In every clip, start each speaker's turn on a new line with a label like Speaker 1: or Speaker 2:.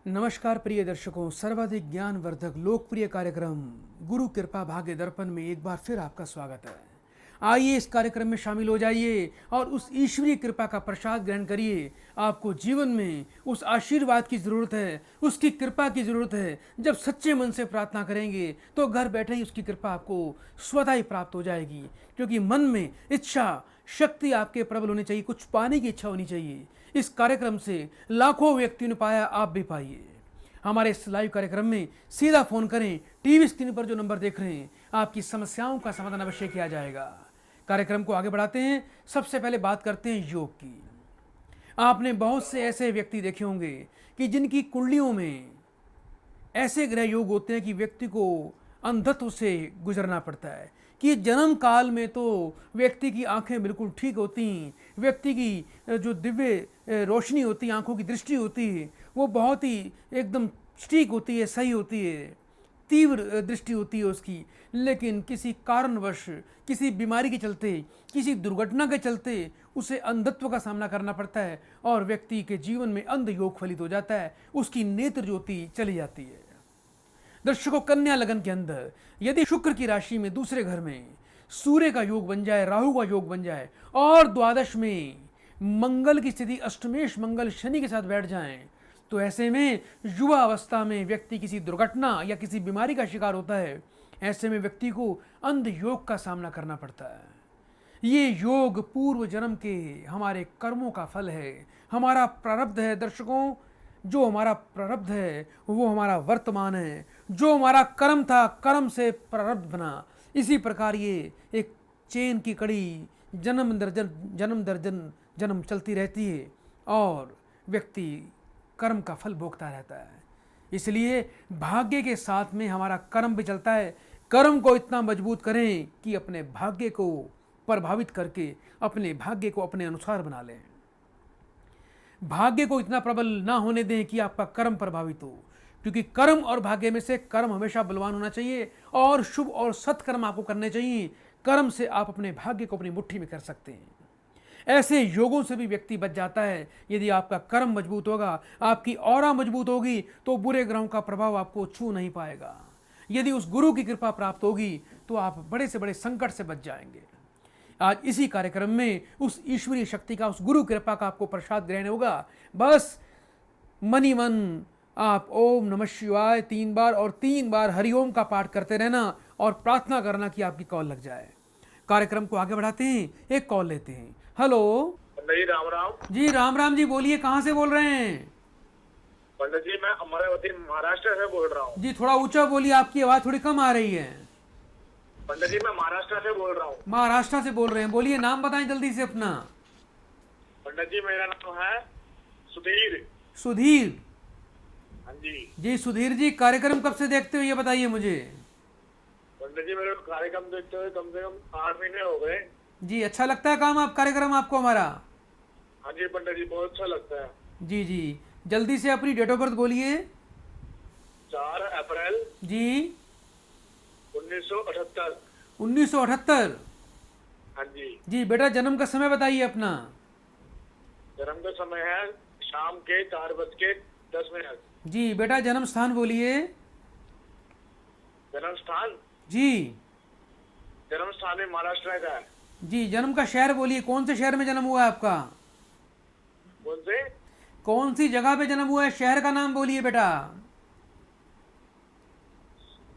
Speaker 1: नमस्कार प्रिय दर्शकों, सर्वाधिक ज्ञानवर्धक लोकप्रिय कार्यक्रम गुरु कृपा भाग्य दर्पण में एक बार फिर आपका स्वागत है। आइए इस कार्यक्रम में शामिल हो जाइए और उस ईश्वरीय कृपा का प्रसाद ग्रहण करिए। आपको जीवन में उस आशीर्वाद की ज़रूरत है, उसकी कृपा की ज़रूरत है। जब सच्चे मन से प्रार्थना करेंगे तो घर बैठे ही उसकी कृपा आपको स्वतः ही प्राप्त हो जाएगी, क्योंकि मन में इच्छा शक्ति आपके प्रबल होनी चाहिए, कुछ पाने की इच्छा होनी चाहिए। इस कार्यक्रम से लाखों व्यक्तियों ने पाया, आप भी पाइए। हमारे इस लाइव कार्यक्रम में सीधा फोन करें, टीवी स्क्रीन पर जो नंबर देख रहे हैं, आपकी समस्याओं का समाधान अवश्य किया जाएगा। कार्यक्रम को आगे बढ़ाते हैं। सबसे पहले बात करते हैं योग की। आपने बहुत से ऐसे व्यक्ति देखे होंगे कि जिनकी कुंडलियों में ऐसे ग्रह योग होते हैं कि व्यक्ति को अंधत्व से गुजरना पड़ता है, कि जन्म काल में तो व्यक्ति की आंखें बिल्कुल ठीक होती हैं, व्यक्ति की जो दिव्य रोशनी होती है, आंखों की दृष्टि होती है, वो बहुत ही एकदम ठीक होती है, सही होती है, तीव्र दृष्टि होती है उसकी। लेकिन किसी कारणवश, किसी बीमारी के चलते, किसी दुर्घटना के चलते उसे अंधत्व का सामना करना पड़ता है और व्यक्ति के जीवन में अंध योग फलित हो जाता है, उसकी नेत्र ज्योति चली जाती है। दर्शकों, कन्या लगन के अंदर यदि शुक्र की राशि में दूसरे घर में सूर्य का योग बन जाए, राहु का योग बन जाए और द्वादश में मंगल की स्थिति अष्टमेश मंगल शनि के साथ बैठ जाएं, तो ऐसे में युवा अवस्था में व्यक्ति किसी दुर्घटना या किसी बीमारी का शिकार होता है। ऐसे में व्यक्ति को अंध योग का सामना करना पड़ता है। ये योग पूर्व जन्म के हमारे कर्मों का फल है, हमारा प्रारब्ध है। दर्शकों, जो हमारा प्रारब्ध है वो हमारा वर्तमान है, जो हमारा कर्म था कर्म से प्रारब्ध बना। इसी प्रकार ये एक चेन की कड़ी जन्म दर जन्म चलती रहती है और व्यक्ति कर्म का फल भोगता रहता है। इसलिए भाग्य के साथ में हमारा कर्म भी चलता है। कर्म को इतना मजबूत करें कि अपने भाग्य को प्रभावित करके अपने भाग्य को अपने अनुसार बना लें। भाग्य को इतना प्रबल ना होने दें कि आपका कर्म प्रभावित हो, क्योंकि कर्म और भाग्य में से कर्म हमेशा बलवान होना चाहिए और शुभ और सत्कर्म आपको करने चाहिए। कर्म से आप अपने भाग्य को अपनी मुट्ठी में कर सकते हैं। ऐसे योगों से भी व्यक्ति बच जाता है। यदि आपका कर्म मजबूत होगा, आपकी ऑरा मजबूत होगी, तो बुरे ग्रहों का प्रभाव आपको छू नहीं पाएगा। यदि उस गुरु की कृपा प्राप्त होगी तो आप बड़े से बड़े संकट से बच जाएंगे। आज इसी कार्यक्रम में उस ईश्वरीय शक्ति का, उस गुरु कृपा का आपको प्रसाद ग्रहण होगा। बस मन ही मन आप ओम नमः शिवाय 3 बार और 3 बार हरिओम का पाठ करते रहना और प्रार्थना करना कि आपकी कॉल लग जाए। कार्यक्रम को आगे बढ़ाते हैं, एक कॉल लेते हैं। हेलो
Speaker 2: जी, राम राम
Speaker 1: जी। राम राम जी, बोलिए, कहाँ से बोल रहे हैं?
Speaker 2: पंडित जी, मैं अमरावती महाराष्ट्र से बोल रहा हूँ।
Speaker 1: जी थोड़ा ऊंचा बोलिए, आपकी आवाज़ थोड़ी कम आ रही है।
Speaker 2: पंडित जी, मैं महाराष्ट्र से बोल रहा हूँ।
Speaker 1: महाराष्ट्र से बोल रहे हैं, बोलिए, नाम बताएं जल्दी से अपना।
Speaker 2: पंडित जी, मेरा नाम है सुधीर।
Speaker 1: सुधीर
Speaker 2: हाँ जी।
Speaker 1: जी। सुधीर जी, कार्यक्रम कब से देखते हो ये बताइए मुझे।
Speaker 2: पंडित जी, मेरे को कार्यक्रम देखते हुए कम से कम 8 महीने हो गए।
Speaker 1: जी, अच्छा लगता है काम आप कार्यक्रम आपको हमारा?
Speaker 2: हाँ जी पंडित जी, बहुत अच्छा लगता है।
Speaker 1: जी जी। जल्दी से अपनी डेट ऑफ बर्थ बोलिए।
Speaker 2: 4 अप्रैल
Speaker 1: जी।
Speaker 2: 1978।
Speaker 1: 1978।
Speaker 2: हाँ जी।
Speaker 1: जी बेटा, जन्म का समय बताइए अपना।
Speaker 2: जन्म का समय है शाम के 4:10।
Speaker 1: जी बेटा, जन्म स्थान बोलिए।
Speaker 2: जन्म स्थान
Speaker 1: जी।
Speaker 2: जन्म स्थान है महाराष्ट्र का है।
Speaker 1: जी, जन्म का शहर बोलिए, कौन से शहर में जन्म हुआ है आपका?
Speaker 2: कौन से?
Speaker 1: कौन सी जगह पे जन्म हुआ है, शहर का नाम बोलिए बेटा।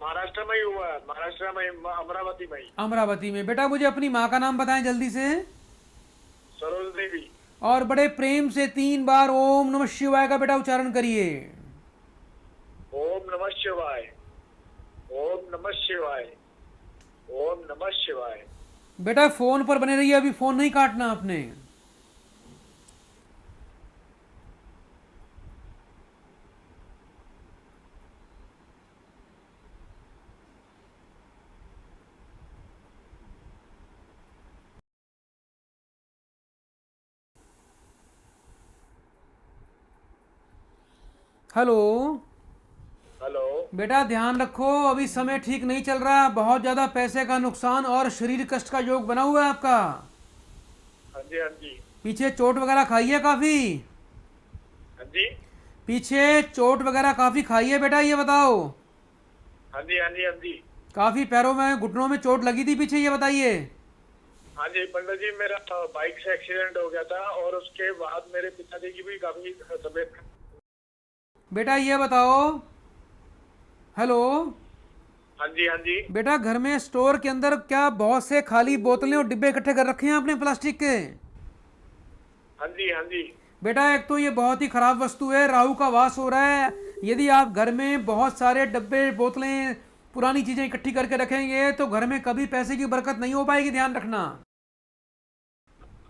Speaker 2: महाराष्ट्र में ही हुआ है, महाराष्ट्र में, अमरावती में ही।
Speaker 1: अमरावती में। बेटा मुझे अपनी माँ का नाम बताएं जल्दी से।
Speaker 2: सरोज देवी।
Speaker 1: और बड़े प्रेम से 3 बार ओम नमः शिवाय का बेटा उच्चारण करिए।
Speaker 2: ओम नमः शिवाय, ओम नमः शिवाय, ओम नमः शिवाय।
Speaker 1: बेटा फोन पर बने रहिए, अभी फोन नहीं काटना आपने। Hello
Speaker 2: hello.
Speaker 1: बेटा, ध्यान रखो, अभी समय ठीक नहीं चल रहा, बहुत ज्यादा पैसे का नुकसान और शरीर कष्ट का योग बना हुआ है आपका।
Speaker 2: हाँ जी, हाँ जी।
Speaker 1: पीछे चोट वगैरह खाई है काफी?
Speaker 2: हाँ जी।
Speaker 1: पीछे चोट वगैरह काफी खाई है बेटा, ये बताओ।
Speaker 2: हाँ जी, हाँ जी, हाँ जी।
Speaker 1: काफी पैरों में घुटनों में चोट लगी थी पीछे, ये बताइए।
Speaker 2: हाँ जी पंडित जी, मेरा बाइक से एक्सीडेंट हो गया था और उसके बाद मेरे पिताजी की भी काफी तबीयत।
Speaker 1: बेटा ये बताओ। हेलो।
Speaker 2: हाँ जी, हाँ जी।
Speaker 1: बेटा घर में स्टोर के अंदर क्या बहुत से खाली बोतलें और डिब्बे इकट्ठे कर रखे हैं आपने प्लास्टिक के?
Speaker 2: हाँ जी, हाँ जी।
Speaker 1: बेटा एक तो ये बहुत ही खराब वस्तु है, राहु का वास हो रहा है। यदि आप घर में बहुत सारे डब्बे बोतलें पुरानी चीजें इकट्ठी करके रखेंगे तो घर में कभी पैसे की बरकत नहीं हो पाएगी, ध्यान रखना।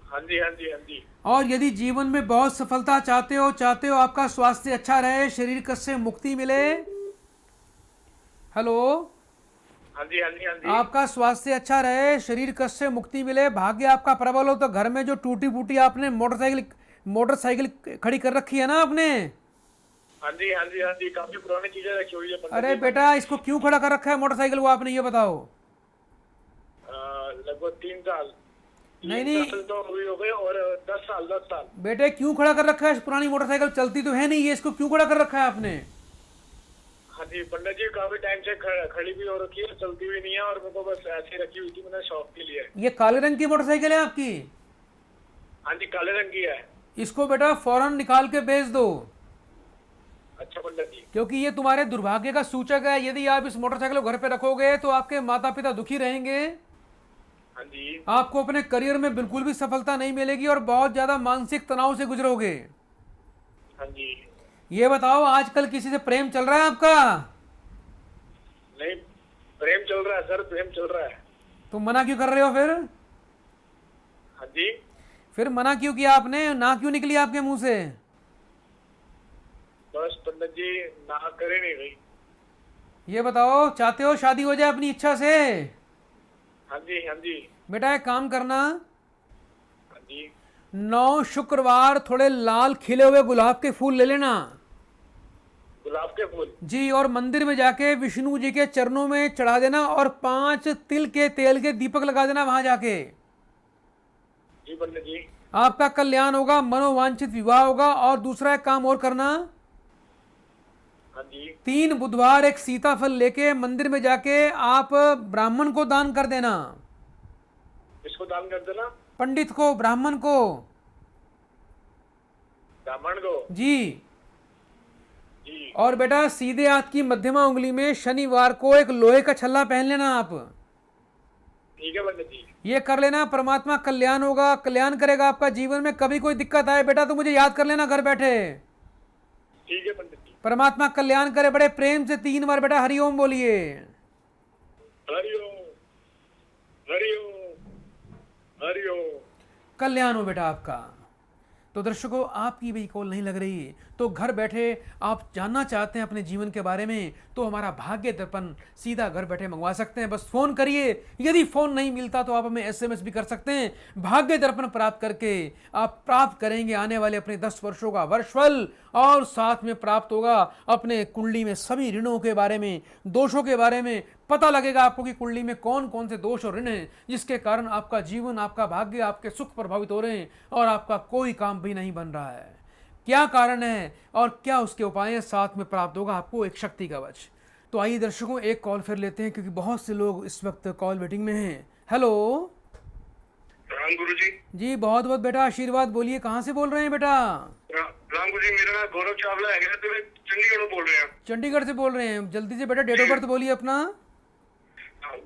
Speaker 2: हाँ जी, हाँ जी, हाँ जी।
Speaker 1: और यदि जीवन में बहुत सफलता चाहते हो आपका स्वास्थ्य अच्छा रहे, शरीर कष्ट से मुक्ति मिले। हेलो।
Speaker 2: हाँ जी, हाँ जी, हाँ जी।
Speaker 1: आपका स्वास्थ्य अच्छा रहे, शरीर कष्ट से मुक्ति मिले, भाग्य आपका प्रबल हो, तो घर में जो टूटी फूटी आपने मोटरसाइकिल खड़ी कर रखी है ना आपने।
Speaker 2: हाँ जी, हाँ जी, हाँ जी, काफी पुरानी चीजें रखी हुई है पंडित
Speaker 1: अरे
Speaker 2: जी मैंने।
Speaker 1: बेटा इसको क्यों खड़ा कर रखा है मोटरसाइकिल को आपने, ये बताओ।
Speaker 2: लगभग 3 साल।
Speaker 1: नहीं
Speaker 2: तीन
Speaker 1: नहीं
Speaker 2: साल तो अभी हो गए और 10 साल, 10 साल।
Speaker 1: बेटे, क्यों खड़ा कर रखा है? पुरानी मोटरसाइकिल चलती तो है नहीं, ये इसको क्यों खड़ा कर रखा है आपने?
Speaker 2: हाँ जी पंडित जी, काफी टाइम से खड़ी भी हो रखी है, चलती भी नहीं है और मेरे को बस ऐसे ही रखी हुई थी, मैंने शौक के लिए।
Speaker 1: ये काले रंग की मोटरसाइकिल है आपकी?
Speaker 2: हाँ जी, काले रंग की है।
Speaker 1: इसको बेटा फौरन निकाल के बेच दो,
Speaker 2: अच्छा पंडित जी।
Speaker 1: क्योंकि ये तुम्हारे दुर्भाग्य का सूचक है। यदि आप इस मोटरसाइकिल को घर पे रखोगे तो आपके माता पिता दुखी रहेंगे,
Speaker 2: हाँ जी।
Speaker 1: आपको अपने करियर में बिल्कुल भी सफलता नहीं मिलेगी और बहुत ज्यादा मानसिक तनाव से गुजरोगे।
Speaker 2: हाँ जी।
Speaker 1: ये बताओ आजकल किसी से प्रेम चल रहा है आपका?
Speaker 2: नहीं, प्रेम चल रहा है सर, प्रेम चल रहा है।
Speaker 1: तो मना क्यों कर रहे हो फिर?
Speaker 2: हाँ जी।
Speaker 1: फिर मना क्यों किया आपने, ना क्यों निकली आपके मुंह से?
Speaker 2: बस पंडित जी, ना करे नहीं गई।
Speaker 1: ये बताओ, चाहते हो शादी हो जाए अपनी इच्छा से?
Speaker 2: हाँ जी, हाँ जी।
Speaker 1: बेटा एक काम करना,
Speaker 2: हाँ जी।
Speaker 1: 9 शुक्रवार थोड़े लाल खिले हुए गुलाब के फूल ले लेना
Speaker 2: गुलाब के फूल।
Speaker 1: जी, और मंदिर में जाके विष्णु जी के चरणों में चढ़ा देना और 5 तिल के तेल के दीपक लगा देना वहां जाके।
Speaker 2: जी पंडित जी।
Speaker 1: आपका कल्याण होगा, मनोवांछित विवाह होगा। और दूसरा एक काम और करना,
Speaker 2: हाँ जी।
Speaker 1: 3 बुधवार एक सीताफल लेके मंदिर में जाके आप ब्राह्मण को दान कर देना।
Speaker 2: इसको दान कर देना।
Speaker 1: पंडित को, ब्राह्मण को।
Speaker 2: ब्राह्मण को।
Speaker 1: जी।
Speaker 2: जी।
Speaker 1: और बेटा सीधे हाथ की मध्यमा उंगली में शनिवार को एक लोहे का छल्ला पहन लेना आप।
Speaker 2: ठीक है पंडित जी।
Speaker 1: ये कर लेना, परमात्मा कल्याण होगा, कल्याण करेगा आपका। जीवन में कभी कोई दिक्कत आए बेटा तो मुझे याद कर लेना घर बैठे।
Speaker 2: ठीक है पंडित जी।
Speaker 1: परमात्मा कल्याण करे। बड़े प्रेम से 3 बार बेटा हरिओम बोलिए।
Speaker 2: हरिओम, हरिओम, हरिओम।
Speaker 1: कल्याण हो बेटा आपका। तो दर्शकों, आपकी भी कॉल नहीं लग रही तो घर बैठे आप जानना चाहते हैं अपने जीवन के बारे में, तो हमारा भाग्य दर्पण सीधा घर बैठे मंगवा सकते हैं। बस फोन करिए। यदि फोन नहीं मिलता तो आप हमें एसएमएस भी कर सकते हैं। भाग्य दर्पण प्राप्त करके आप प्राप्त करेंगे आने वाले अपने 10 वर्षों का वर्षफल, और साथ में प्राप्त होगा अपने कुंडली में सभी ऋणों के बारे में, दोषों के बारे में। पता लगेगा आपको कि कुंडली में कौन कौन से दोष और ऋण हैं जिसके कारण आपका जीवन, आपका भाग्य, आपके सुख प्रभावित हो रहे हैं और आपका कोई काम भी नहीं बन रहा है। क्या कारण है और क्या उसके उपाय हैं, साथ में प्राप्त होगा आपको एक शक्ति कवच। तो आइए दर्शकों, एक कॉल फिर लेते हैं क्योंकि बहुत से लोग इस वक्त कॉल वेटिंग में हैं। हेलो।
Speaker 2: राम गुरु जी।
Speaker 1: जी बहुत बहुत बेटा आशीर्वाद। बोलिए, कहाँ से बोल रहे हैं बेटा?
Speaker 2: राम गुरु जी, मेरा नाम गौरव चावला है, तो चंडीगढ़ बोल रहे हैं।
Speaker 1: चंडीगढ़ से बोल रहे हैं। जल्दी से बेटा डेट ऑफ बर्थ बोलिए अपना।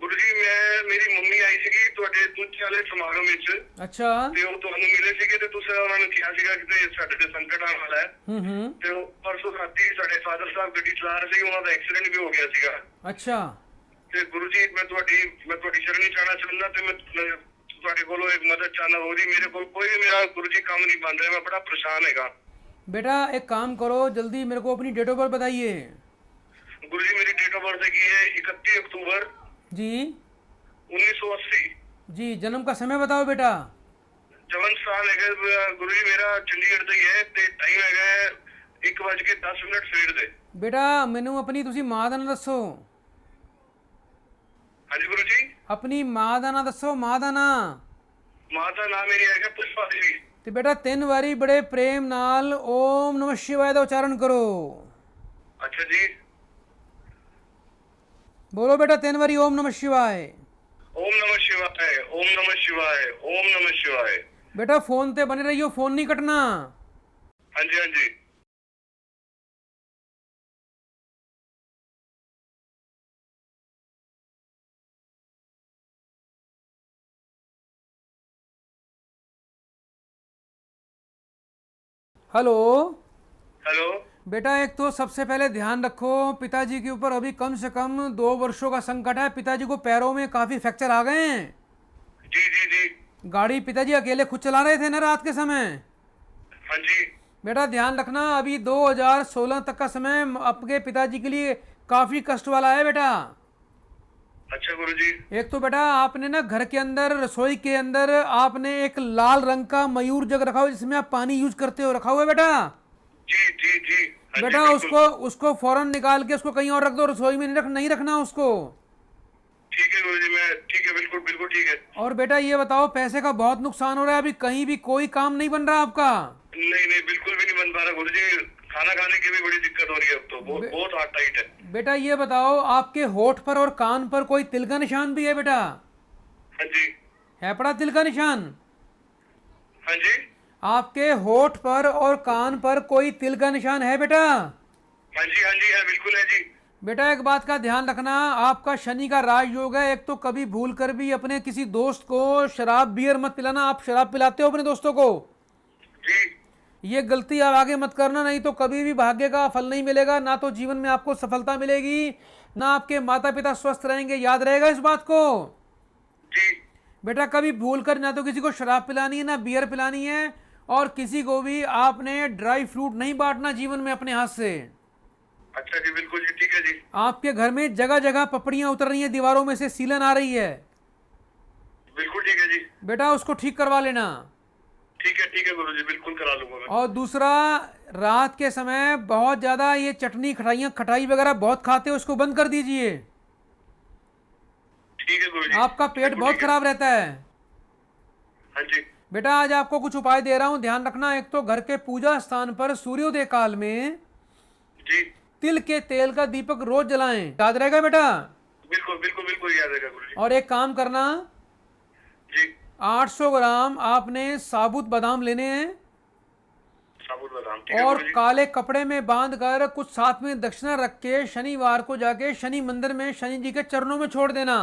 Speaker 2: गुरु जी, मेरी मम्मी आई सी ਤੁਹਾਡੇ ਦੂਜੇ ਵਾਲੇ ਸਮਾਗਮ ਵਿੱਚ।
Speaker 1: अच्छा।
Speaker 2: ਤੇ ਉਹ ਤੁਹਾਨੂੰ ਮਿਲੇ ਸੀਗੇ ਤੇ ਤੁਸੀਂ ਉਹਨਾਂ ਨੂੰ ਕਿਹਾ ਸੀਗਾ ਕਿ ਸਾਡੇ ਤੇ ਸੰਕਟ ਆਉਣ ਵਾਲਾ ਹੈ। ਤੇ ਉਹ ਪਰਸੋਂ ਰਾਤੀ ਸਾਡੇ ਫਾਦਰ ਸਾਹਿਬ ਗੱਡੀ ਚਲਾ ਰਹੇ ਸੀ, ਉਹਨਾਂ ਦਾ ਐਕਸੀਡੈਂਟ ਵੀ ਹੋ ਗਿਆ ਸੀਗਾ।
Speaker 1: अच्छा।
Speaker 2: ਤੇ ਗੁਰੂ ਜੀ, ਮੈਂ ਤੁਹਾਡੀ ਸ਼ਰਣੀ ਚਾਹਣਾ ਚਾਹੁੰਦਾ ਤੇ ਮੈਂ ਤੁਹਾਡੇ ਕੋਲੋਂ ਇੱਕ ਮਦਦ ਚਾਹਨਾ। ਉਹਦੀ ਮੇਰੇ ਕੋਲ ਕੋਈ ਵੀ ਮੇਰਾ ਗੁਰੂ ਜੀ ਕੰਮ ਨਹੀਂ ਬਣ ਰਿਹਾ, ਮੈਂ ਬੜਾ ਪਰੇਸ਼ਾਨ ਹੈਗਾ।
Speaker 1: बेटा एक काम करो, जल्दी मेरे को अपनी डेट ऑफ बर्थ बताइए।
Speaker 2: गुरु जी, मेरी डेट ऑफ बर्थ की है 31 अक्टूबर
Speaker 1: जी।
Speaker 2: 1980।
Speaker 1: जी, जन्म का समय बताओ बेटा।
Speaker 2: जवन साल है गुरु जी, मेरा चंडीगढ़ से ही है ते टाइम है 1:10 ਸਵੇਰ ਦੇ।
Speaker 1: बेटा मैनू अपनी तुसी माँ का नाम दसो।
Speaker 2: हाँ जी गुरु जी।
Speaker 1: अपनी माँ का नाम दसो, माँ का नाम।
Speaker 2: माँ का नाम मेरी है पुष्पा देवी।
Speaker 1: तो बेटा 3 बारी बड़े प्रेम नाल ओम नमः शिवाय का उच्चारण करो।
Speaker 2: अच्छा जी।
Speaker 1: बोलो बेटा 3 बारी ओम नमः शिवाय।
Speaker 2: ओम नमः शिवाय, ओम नमः शिवाय, ओम नमः शिवाय।
Speaker 1: बेटा फोन पे बने रहियो, फोन नहीं कटना।
Speaker 2: हाँ जी, हाँ जी।
Speaker 1: हेलो।
Speaker 2: हेलो।
Speaker 1: बेटा एक तो सबसे पहले ध्यान रखो, पिताजी के ऊपर अभी कम से कम 2 वर्षों का संकट है। पिताजी को पैरों में काफी फ्रैक्चर आ गए हैं।
Speaker 2: जी जी जी।
Speaker 1: गाड़ी पिताजी अकेले खुद चला रहे थे ना रात के समय।
Speaker 2: हाँ जी।
Speaker 1: बेटा ध्यान रखना, अभी 2016 तक का समय आपके पिताजी के लिए काफी कष्ट वाला है बेटा।
Speaker 2: अच्छा गुरुजी।
Speaker 1: एक तो बेटा आपने ना घर के अंदर, रसोई के अंदर आपने एक लाल रंग का मयूर जग रखा हुआ जिसमें आप पानी यूज करते हो, रखा हुआ है बेटा।
Speaker 2: जी जी जी। हाँ
Speaker 1: बेटा
Speaker 2: जी,
Speaker 1: उसको उसको फौरन निकाल के उसको कहीं और रख दो, रसोई में नहीं रखना उसको।
Speaker 2: ठीक है गुरुजी, मैं ठीक है, बिल्कुल बिल्कुल ठीक है।
Speaker 1: और बेटा ये बताओ, पैसे का बहुत नुकसान हो रहा है, अभी कहीं भी कोई काम नहीं बन रहा आपका।
Speaker 2: नहीं नहीं, बिल्कुल भी नहीं बन पा रहा गुरुजी। खाना खाने की भी बड़ी दिक्कत हो रही है अब तो, बहुत हार्ड टाइट है।
Speaker 1: बेटा ये बताओ, आपके होठ पर और कान पर कोई तिल का निशान भी है बेटा?
Speaker 2: हाँ जी।
Speaker 1: है पड़ा तिल का निशान?
Speaker 2: हाँ जी।
Speaker 1: आपके होठ पर और कान पर कोई तिल का निशान है बेटा?
Speaker 2: हाँ जी, हाँ जी है, बिल्कुल है जी।
Speaker 1: बेटा एक बात का ध्यान रखना, आपका शनि का राजयोग है। एक तो कभी भूल कर भी अपने किसी दोस्त को शराब बियर मत पिलाना। आप शराब पिलाते हो अपने दोस्तों को?
Speaker 2: जी।
Speaker 1: ये गलती आप आगे मत करना, नहीं तो कभी भी भाग्य का फल नहीं मिलेगा, ना तो जीवन में आपको सफलता मिलेगी, ना आपके माता पिता स्वस्थ रहेंगे। याद रहेगा इस बात को।
Speaker 2: जी।
Speaker 1: बेटा कभी भूल कर ना तो किसी को शराब पिलानी है, ना बियर पिलानी है, और किसी को भी आपने ड्राई फ्रूट नहीं बांटना जीवन में अपने हाथ से।
Speaker 2: अच्छा जी, बिल्कुल जी, ठीक है जी।
Speaker 1: आपके घर में जगह जगह पपड़ियां उतर रही हैं, दीवारों में से सीलन आ रही है।
Speaker 2: बिल्कुल ठीक है जी।
Speaker 1: बेटा उसको ठीक करवा लेना।
Speaker 2: ठीक है गुरुजी, बिल्कुल करा लूंगा मैं।
Speaker 1: और दूसरा, रात के समय बहुत ज्यादा ये चटनी खटाई वगैरह बहुत खाते हो, उसको बंद कर दीजिए।
Speaker 2: ठीक है गुरुजी।
Speaker 1: आपका पेट
Speaker 2: बिल्कुल
Speaker 1: बहुत
Speaker 2: ठीक है।
Speaker 1: खराब रहता है।
Speaker 2: हाँ जी।
Speaker 1: बेटा आज आपको कुछ उपाय दे रहा हूं, ध्यान रखना। एक तो घर के पूजा स्थान पर सूर्योदय काल में
Speaker 2: जी।
Speaker 1: तिल के तेल का दीपक रोज जलाएं। याद रहेगा बेटा?
Speaker 2: बिल्कुल बिल्कुल बिल्कुल याद रहेगा गुरुजी।
Speaker 1: और एक काम करना,
Speaker 2: जी।
Speaker 1: 800 ग्राम आपने साबुत बादाम लेने हैं,
Speaker 2: साबुत बादाम, ठीक है
Speaker 1: और
Speaker 2: गुरुजी।
Speaker 1: काले कपड़े में बांध कर कुछ साथ में दक्षिणा रख के शनिवार को जाके शनि मंदिर में शनि जी के चरणों में छोड़ देना।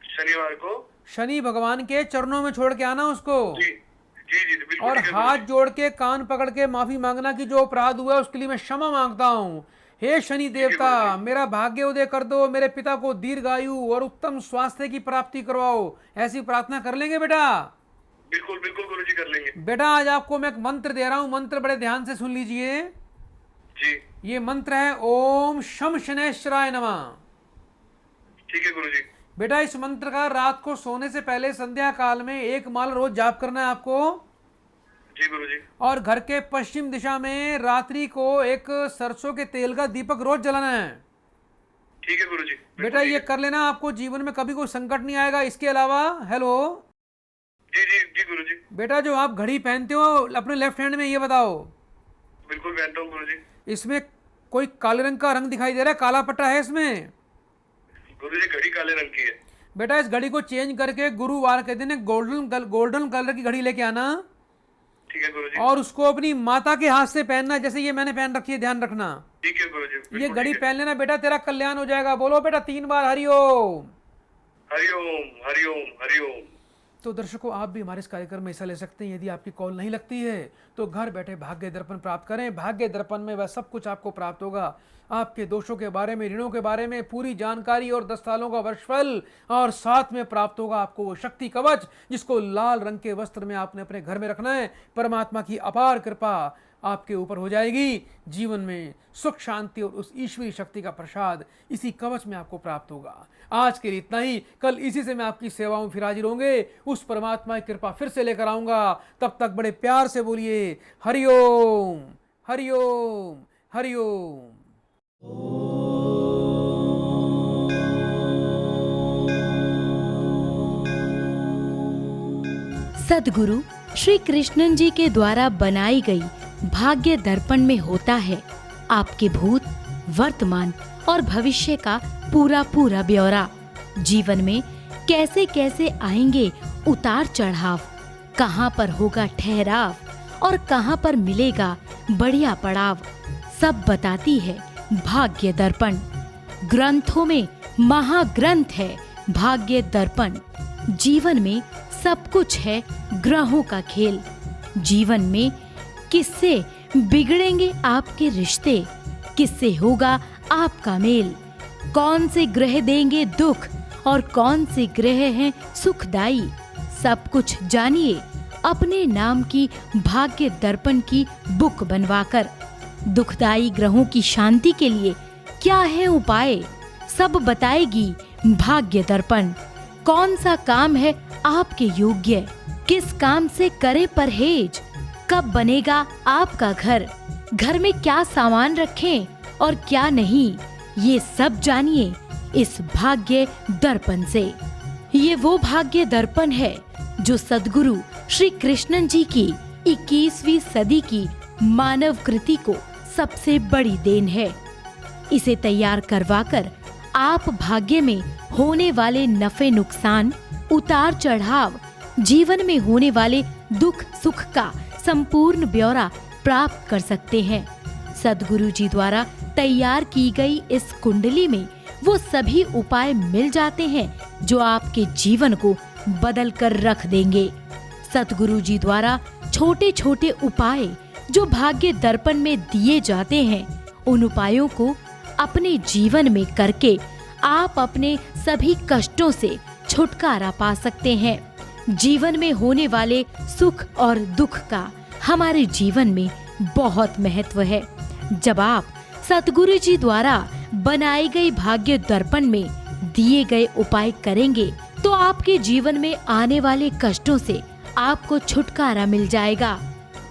Speaker 2: शनिवार को
Speaker 1: शनि भगवान के चरणों में छोड़ के आना उसको।
Speaker 2: जी जी जी बिल्कुल
Speaker 1: और
Speaker 2: ठीक है
Speaker 1: हाथ
Speaker 2: गुरुजी।
Speaker 1: जोड़ के कान पकड़ के माफी मांगना कि जो अपराध हुआ है उसके लिए मैं क्षमा मांगता हूँ। हे शनि देवता,
Speaker 2: गुरुजी।
Speaker 1: मेरा भाग्य उदय कर दो, मेरे पिता को दीर्घायु और उत्तम स्वास्थ्य की प्राप्ति करवाओ। ऐसी प्रार्थना कर लेंगे बेटा?
Speaker 2: बिल्कुल बिल्कुल गुरुजी, कर लेंगे।
Speaker 1: बेटा आज आपको मैं एक मंत्र दे रहा हूं, मंत्र बड़े ध्यान से सुन लीजिए।
Speaker 2: जी।
Speaker 1: ये मंत्र है ओम शम शनैश्चराय नमः।
Speaker 2: ठीक है गुरुजी।
Speaker 1: बेटा इस मंत्र का रात को सोने से पहले संध्या काल में 1 माल रोज जाप करना है आपको।
Speaker 2: जी गुरुजी।
Speaker 1: और घर के पश्चिम दिशा में रात्रि को एक सरसों के तेल का दीपक रोज जलाना है।
Speaker 2: ठीक है गुरुजी। बिल्कुल
Speaker 1: बेटा
Speaker 2: ठीक
Speaker 1: ये
Speaker 2: है।
Speaker 1: कर लेना, आपको जीवन में कभी कोई संकट नहीं आएगा। इसके अलावा, हेलो
Speaker 2: जी जी जी गुरुजी।
Speaker 1: बेटा, जो आप घड़ी पहनते हो अपने लेफ्ट हैंड में, ये बताओ
Speaker 2: बिल्कुल पहनता हूँ गुरुजी।
Speaker 1: इसमें कोई काले रंग का रंग दिखाई दे रहा है? काला पट्टा है इसमें?
Speaker 2: गुरुजी घड़ी काले रंग की है।
Speaker 1: बेटा इस घड़ी को चेंज करके गुरुवार के दिन एक गोल्डन कलर की घड़ी लेके आना,
Speaker 2: ठीक है गुरुजी।
Speaker 1: और उसको अपनी माता के हाथ से पहनना, जैसे ये मैंने पहन रखी है, ध्यान रखना।
Speaker 2: ठीक है गुरुजी,
Speaker 1: ये
Speaker 2: बिल्कुल
Speaker 1: घड़ी
Speaker 2: ठीक है।
Speaker 1: पहन लेना बेटा, तेरा कल्याण हो जाएगा। बोलो बेटा 3 बार हरिओम।
Speaker 2: हरिओम हरिओम हरिओम।
Speaker 1: तो दर्शकों, आप भी हमारे इस कार्यक्रम में हिस्सा ले सकते हैं। यदि आपकी कॉल नहीं लगती है तो घर बैठे भाग्य दर्पण प्राप्त करें। भाग्य दर्पण में वह सब कुछ आपको प्राप्त होगा, आपके दोषों के बारे में, ऋणों के बारे में पूरी जानकारी और 10 सालों का वर्षफल, और साथ में प्राप्त होगा आपको वो शक्ति कवच जिसको लाल रंग के वस्त्र में आपने अपने घर में रखना है। परमात्मा की अपार कृपा आपके ऊपर हो जाएगी। जीवन में सुख शांति और उस ईश्वरीय शक्ति का प्रसाद इसी कवच में आपको प्राप्त होगा। आज के लिए इतना ही। कल इसी से मैं आपकी सेवाओं में फिर हाजिर होंगे। उस परमात्मा की कृपा फिर से लेकर आऊंगा। तब तक बड़े प्यार से बोलिए हरिओम हरिओम हरिओम।
Speaker 3: सद्गुरु श्री कृष्णन जी के द्वारा बनाई गई भाग्य दर्पण में होता है आपके भूत, वर्तमान और भविष्य का पूरा पूरा ब्यौरा। जीवन में कैसे कैसे आएंगे उतार चढ़ाव, कहाँ पर होगा ठहराव और कहाँ पर मिलेगा बढ़िया पड़ाव, सब बताती है भाग्य दर्पण। ग्रंथों में महाग्रंथ है भाग्य दर्पण। जीवन में सब कुछ है ग्रहों का खेल। जीवन में किससे बिगड़ेंगे आपके रिश्ते, किससे होगा आपका मेल, कौन से ग्रह देंगे दुख और कौन से ग्रह हैं सुखदाई, सब कुछ जानिए अपने नाम की भाग्य दर्पण की बुक बनवाकर। दुखदाई ग्रहों की शांति के लिए क्या है उपाय, सब बताएगी भाग्य दर्पण। कौन सा काम है आपके योग्य, किस काम से करे परहेज, कब बनेगा आपका घर, घर में क्या सामान रखें और क्या नहीं, ये सब जानिए इस भाग्य दर्पण से। ये वो भाग्य दर्पण है जो सद्गुरु श्री कृष्णन जी की 21वीं सदी की मानव कृति को सबसे बड़ी देन है। इसे तैयार करवाकर आप भाग्य में होने वाले नफे नुकसान, उतार चढ़ाव, जीवन में होने वाले दुख सुख का संपूर्ण ब्यौरा प्राप्त कर सकते हैं। सद्गुरु जी द्वारा तैयार की गई इस कुंडली में वो सभी उपाय मिल जाते हैं जो आपके जीवन को बदल कर रख देंगे। सद्गुरु जी द्वारा छोटे छोटे उपाय जो भाग्य दर्पण में दिए जाते हैं, उन उपायों को अपने जीवन में करके आप अपने सभी कष्टों से छुटकारा पा सकते हैं। जीवन में होने वाले सुख और दुख का हमारे जीवन में बहुत महत्व है। जब आप सद्गुरु जी द्वारा बनाई गई भाग्य दर्पण में दिए गए उपाय करेंगे तो आपके जीवन में आने वाले कष्टों से आपको छुटकारा मिल जाएगा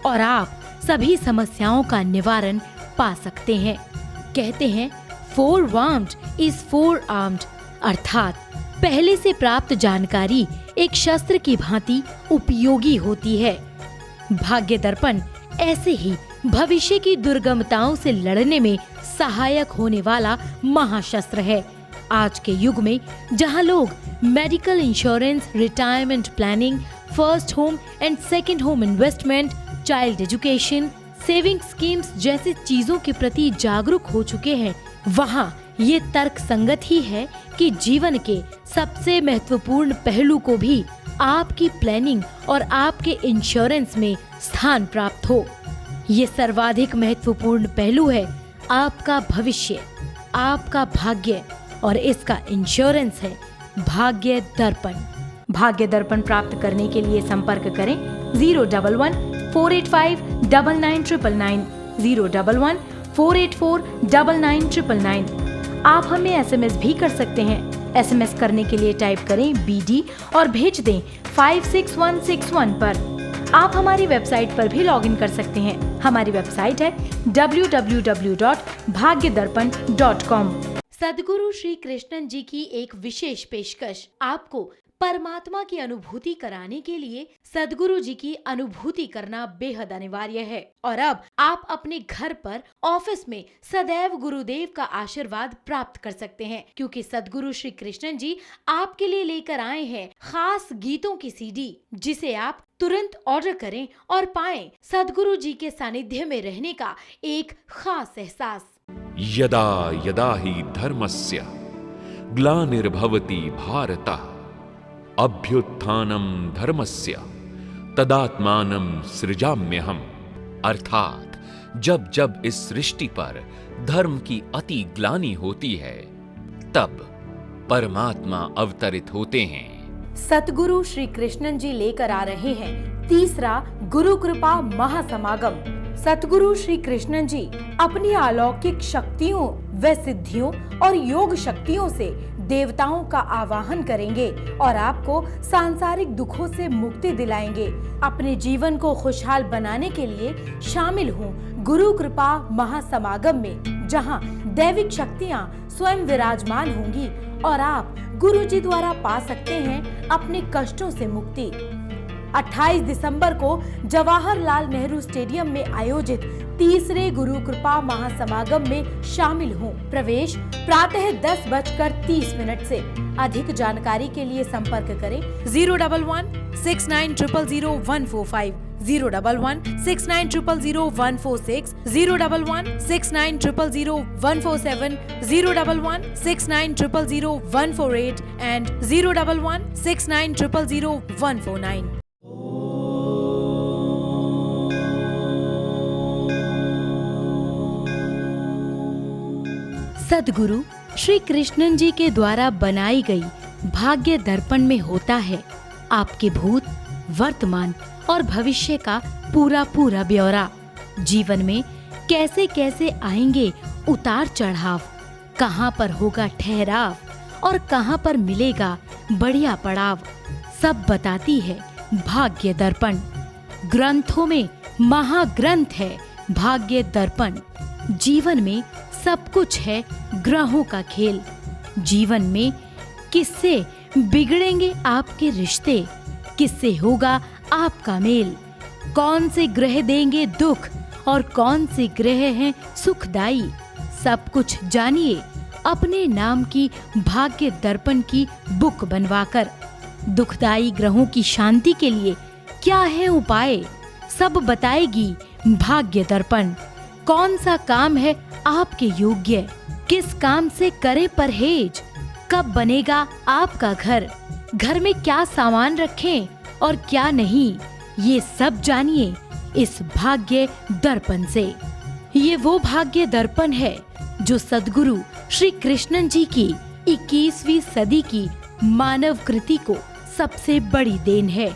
Speaker 3: और आप सभी समस्याओं का निवारण पा सकते हैं। कहते हैं forewarned is forearmed, अर्थात पहले से प्राप्त जानकारी एक शस्त्र की भांति उपयोगी होती है। भाग्य दर्पण ऐसे ही भविष्य की दुर्गमताओं से लड़ने में सहायक होने वाला महाशस्त्र है। आज के युग में जहां लोग medical insurance, retirement planning, first home and second home investment, child education, saving schemes जैसी चीजों के प्रति जागरूक हो चुके हैं, वहां ये तर्क संगत ही है कि जीवन के सबसे महत्वपूर्ण पहलू को भी आपकी प्लानिंग और आपके इंश्योरेंस में स्थान प्राप्त हो। ये सर्वाधिक महत्वपूर्ण पहलू है आपका भविष्य, आपका भाग्य और इसका इंश्योरेंस है भाग्य दर्पण। भाग्य दर्पण प्राप्त करने के लिए संपर्क करें 011-485-9999, 011-484-9999। आप हमें SMS भी कर सकते हैं। SMS करने के लिए टाइप करें BD और भेज दें 56161 पर। आप हमारी वेबसाइट पर भी लॉगिन कर सकते हैं। हमारी वेबसाइट है www.bhagydarpan.com। सद्गुरु श्री कृष्णन जी की एक विशेष पेशकश आपको परमात्मा की अनुभूति कराने के लिए सद्गुरु जी की अनुभूति करना बेहद अनिवार्य है। और अब आप अपने घर पर, ऑफिस में सदैव गुरुदेव का आशीर्वाद प्राप्त कर सकते हैं, क्योंकि सद्गुरु श्री कृष्णन जी आपके लिए लेकर आए हैं खास गीतों की CD, जिसे आप तुरंत ऑर्डर करें और पाएं सद्गुरु जी के सानिध्य में रहने का एक खास एहसास।
Speaker 4: यदा यदा हि धर्मस्य ग्लानिर्भवति भारतः अभ्युत्थानं धर्मस्य तदात्मानं सृजाम्यहम्। अर्थात जब जब इस सृष्टि पर धर्म की अति ग्लानि होती है, तब परमात्मा अवतरित होते हैं।
Speaker 3: सतगुरु श्री कृष्णन जी लेकर आ रहे हैं तीसरा गुरु कृपा महासमागम। सतगुरु श्री कृष्णन जी अपनी अलौकिक शक्तियों व सिद्धियों और योग शक्तियों से देवताओं का आवाहन करेंगे और आपको सांसारिक दुखों से मुक्ति दिलाएंगे। अपने जीवन को खुशहाल बनाने के लिए शामिल हों गुरु कृपा महासमागम में, जहां दैविक शक्तियां स्वयं विराजमान होंगी और आप गुरु जी द्वारा पा सकते हैं अपने कष्टों से मुक्ति। 28 दिसंबर को जवाहरलाल नेहरू स्टेडियम में आयोजित तीसरे गुरु कृपा महासमागम में शामिल हों। प्रवेश प्रातः 10:30 से। अधिक जानकारी के लिए संपर्क करें 011-69000145, 011-69000146, 011-69000147, 011-69000148 and 011-69000149। सद्गुरु श्री कृष्णन जी के द्वारा बनाई गई भाग्य दर्पण में होता है आपके भूत, वर्तमान और भविष्य का पूरा पूरा ब्यौरा। जीवन में कैसे कैसे आएंगे उतार चढ़ाव, कहाँ पर होगा ठहराव और कहाँ पर मिलेगा बढ़िया पड़ाव, सब बताती है भाग्य दर्पण। ग्रंथों में महाग्रंथ है भाग्य दर्पण। जीवन में सब कुछ है ग्रहों का खेल। जीवन में किससे बिगड़ेंगे आपके रिश्ते, किससे होगा आपका मेल, कौन से ग्रह देंगे दुख और कौन से ग्रह हैं सुखदाई, सब कुछ जानिए अपने नाम की भाग्य दर्पण की बुक बनवाकर। दुखदाई ग्रहों की शांति के लिए क्या है उपाय, सब बताएगी भाग्य दर्पण। कौन सा काम है आपके योग्य, किस काम से करे परहेज, कब बनेगा आपका घर, घर में क्या सामान रखें और क्या नहीं, ये सब जानिए इस भाग्य दर्पण से। ये वो भाग्य दर्पण है जो सद्गुरु श्री कृष्णन जी की 21वीं सदी की मानव कृति को सबसे बड़ी देन है।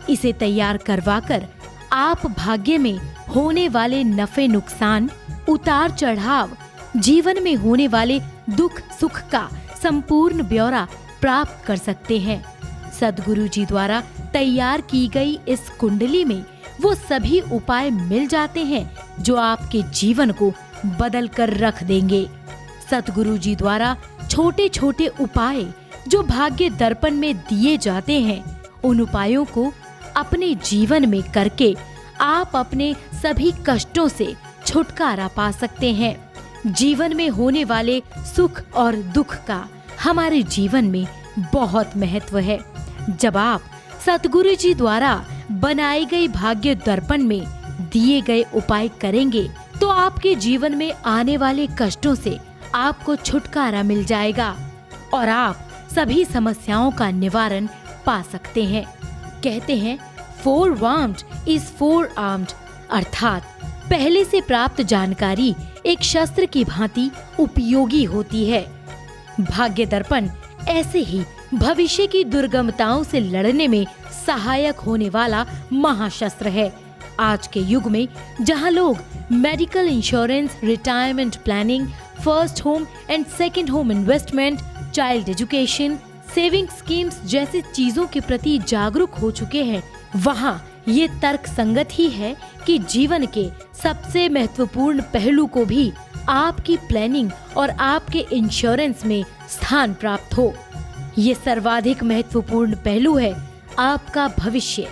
Speaker 3: इसे तैयार करवाकर आप भाग्य में होने वाले नफे नुकसान, उतार चढ़ाव, जीवन में होने वाले दुख सुख का संपूर्ण ब्यौरा प्राप्त कर सकते हैं। सद्गुरु जी द्वारा तैयार की गई इस कुंडली में वो सभी उपाय मिल जाते हैं जो आपके जीवन को बदल कर रख देंगे। सद्गुरु जी द्वारा छोटे छोटे उपाय जो भाग्य दर्पण में दिए जाते हैं, उन उपायों को अपने जीवन में करके आप अपने सभी कष्टों से छुटकारा पा सकते हैं। जीवन में होने वाले सुख और दुख का हमारे जीवन में बहुत महत्व है। जब आप सद्गुरु जी द्वारा बनाई गई भाग्य दर्पण में दिए गए उपाय करेंगे तो आपके जीवन में आने वाले कष्टों से आपको छुटकारा मिल जाएगा और आप सभी समस्याओं का निवारण पा सकते हैं। कहते हैं forewarned is forearmed, अर्थात पहले से प्राप्त जानकारी एक शस्त्र की भांति उपयोगी होती है। भाग्य दर्पण ऐसे ही भविष्य की दुर्गमताओं से लड़ने में सहायक होने वाला महाशस्त्र है। आज के युग में जहां लोग medical insurance, retirement planning, first home and second home investment, child education, saving schemes जैसी चीजों के प्रति जागरूक हो चुके हैं, वहाँ ये तर्क संगत ही है कि जीवन के सबसे महत्वपूर्ण पहलू को भी आपकी प्लानिंग और आपके इंश्योरेंस में स्थान प्राप्त हो। ये सर्वाधिक महत्वपूर्ण पहलू है आपका भविष्य,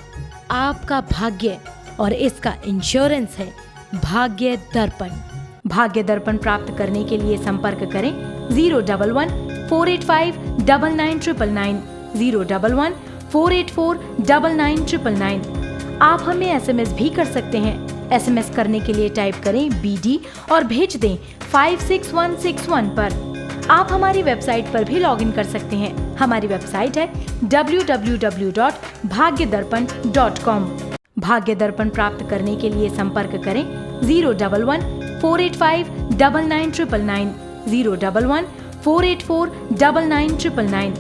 Speaker 3: आपका भाग्य और इसका इंश्योरेंस है भाग्य दर्पण। भाग्य दर्पण प्राप्त करने के लिए संपर्क करें 011-485-9999, 011-484-9999। आप हमें SMS भी कर सकते हैं। SMS करने के लिए टाइप करें BD और भेज दें 56161 पर। आप हमारी वेबसाइट पर भी लॉगिन कर सकते हैं। हमारी वेबसाइट है www.bhagyadarpan.com। भाग्य दर्पण प्राप्त करने के लिए संपर्क करें 011-485-9999, 011-484-9999।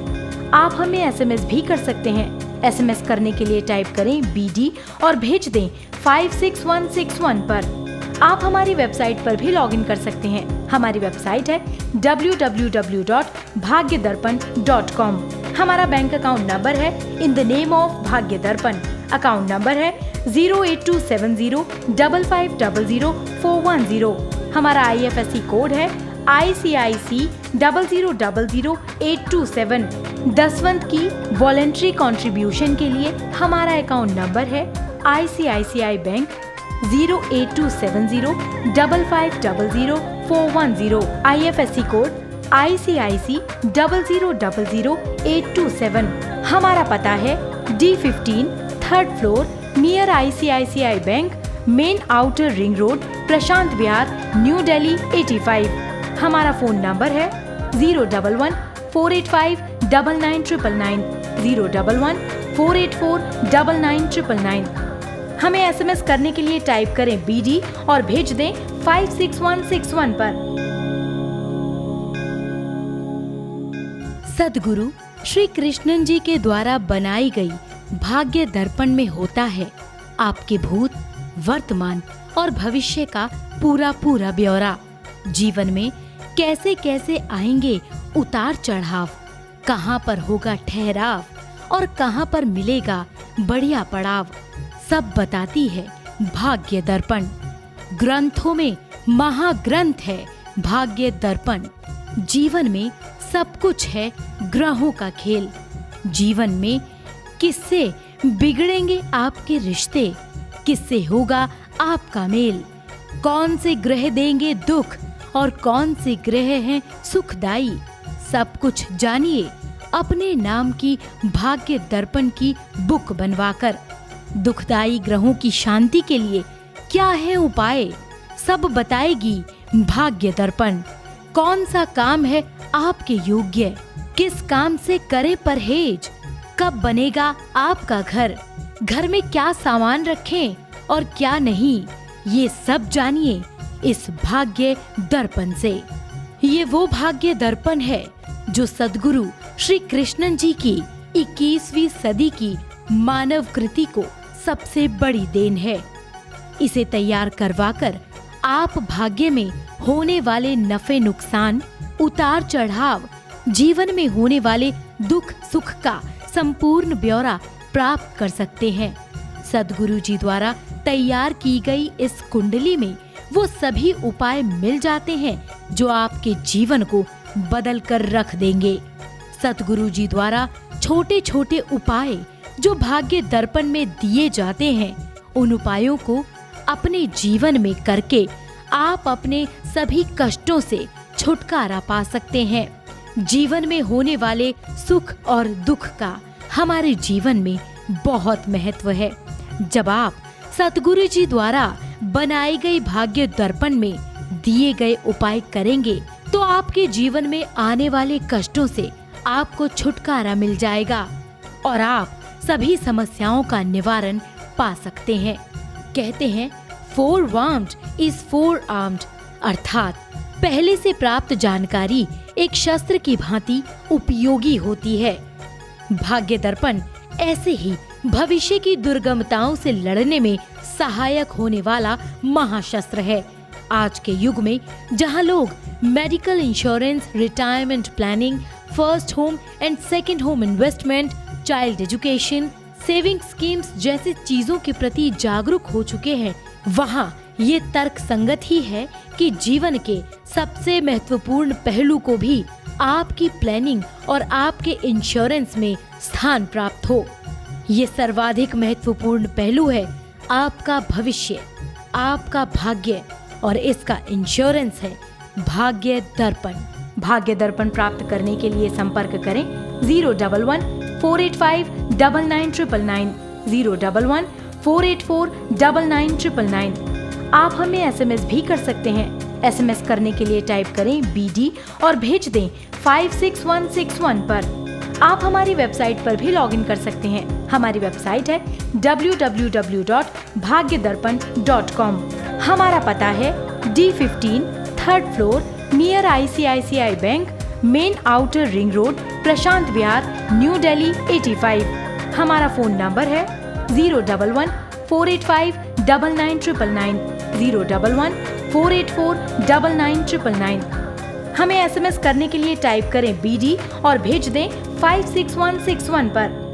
Speaker 3: आप हमें SMS भी कर सकते हैं। SMS करने के लिए टाइप करें BD और भेज दें 56161 पर। आप हमारी वेबसाइट पर भी लॉगिन कर सकते हैं। हमारी वेबसाइट है www.bhagyadarpan.com। हमारा बैंक अकाउंट नंबर है इन द नेम ऑफ भाग्य दर्पण। अकाउंट नंबर है 0827055000410। हमारा IFSC कोड है ICIC00008227। दसवंत की वॉलेंट्री कंट्रीब्यूशन के लिए हमारा अकाउंट नंबर है ICICI bank 0827055000410। IFSC code ICIC 00008227। हमारा पता है D15 3rd floor near ICICI bank main outer ring road Prashant Vihar New Delhi 85। हमारा फोन नंबर है 011-485-99999 011-484-99999। हमें SMS करने के लिए टाइप करें BD और भेज दें 56161 पर। सद्गुरु श्री कृष्णन जी के द्वारा बनाई गई भाग्य दर्पण में होता है आपके भूत, वर्तमान और भविष्य का पूरा पूरा ब्यौरा। जीवन में कैसे कैसे आएंगे उतार चढ़ाव, कहाँ पर होगा ठहराव और कहाँ पर मिलेगा बढ़िया पड़ाव, सब बताती है भाग्य दर्पण। ग्रंथों में महाग्रंथ है भाग्य दर्पण। जीवन में सब कुछ है ग्रहों का खेल। जीवन में किससे बिगड़ेंगे आपके रिश्ते, किससे होगा आपका मेल, कौन से ग्रह देंगे दुख और कौन से ग्रह हैं सुखदाई, सब कुछ जानिए अपने नाम की भाग्य दर्पण की बुक बनवाकर। दुखदाई ग्रहों की शांति के लिए क्या है उपाय, सब बताएगी भाग्य दर्पण। कौन सा काम है आपके योग्य, किस काम से करे परहेज, कब बनेगा आपका घर, घर में क्या सामान रखें और क्या नहीं, ये सब जानिए इस भाग्य दर्पण से। ये वो भाग्य दर्पण है जो सद्गुरु श्री कृष्णन जी की 21वीं सदी की मानव कृति को सबसे बड़ी देन है। इसे तैयार करवाकर आप भाग्य में होने वाले नफे नुकसान, उतार चढ़ाव, जीवन में होने वाले दुख सुख का संपूर्ण ब्यौरा प्राप्त कर सकते हैं। सद्गुरु जी द्वारा तैयार की गई इस कुंडली में वो सभी उपाय मिल जाते हैं जो आपके जीवन को बदल कर रख देंगे। सद्गुरु जी द्वारा छोटे छोटे उपाय जो भाग्य दर्पण में दिए जाते हैं, उन उपायों को अपने जीवन में करके आप अपने सभी कष्टों से छुटकारा पा सकते हैं। जीवन में होने वाले सुख और दुख का हमारे जीवन में बहुत महत्व है। जब आप सद्गुरु जी द्वारा बनाई गई भाग्य दर्पण में दिए गए उपाय करेंगे तो आपके जीवन में आने वाले कष्टों से आपको छुटकारा मिल जाएगा और आप सभी समस्याओं का निवारण पा सकते हैं। कहते हैं forewarned is forearmed, अर्थात पहले से प्राप्त जानकारी एक शस्त्र की भांति उपयोगी होती है। भाग्य दर्पण ऐसे ही भविष्य की दुर्गमताओं से लड़ने में सहायक होने वाला महाशस्त्र है। आज के युग में जहां लोग medical insurance, retirement planning, first home and second home investment, child education, saving schemes जैसे चीजों के प्रति जागरूक हो चुके हैं, वहाँ ये तर्क संगत ही है कि जीवन के सबसे महत्वपूर्ण पहलू को भी आपकी प्लानिंग और आपके इंश्योरेंस में स्थान प्राप्त हो। ये सर्वाधिक महत्वपूर्ण पहलू है आपका भविष्य, आपका भाग्य और इसका इंश्योरेंस है भाग्य दर्पण। भाग्य दर्पण प्राप्त करने के लिए संपर्क करें 011-485-99999 011-484-99999। आप हमें SMS भी कर सकते हैं। SMS करने के लिए टाइप करें BD और भेज दें 56161 पर। आप हमारी वेबसाइट पर भी लॉगिन कर सकते हैं। हमारी वेबसाइट है www.bhagyadarpan.com। हमारा पता है D15 3rd floor near ICICI bank main outer ring road Prashant Vihar New Delhi 85। हमारा फोन नंबर है 011-485-99999 011-484-99999। हमें SMS करने के लिए टाइप करें BD और भेज दें 56161 पर।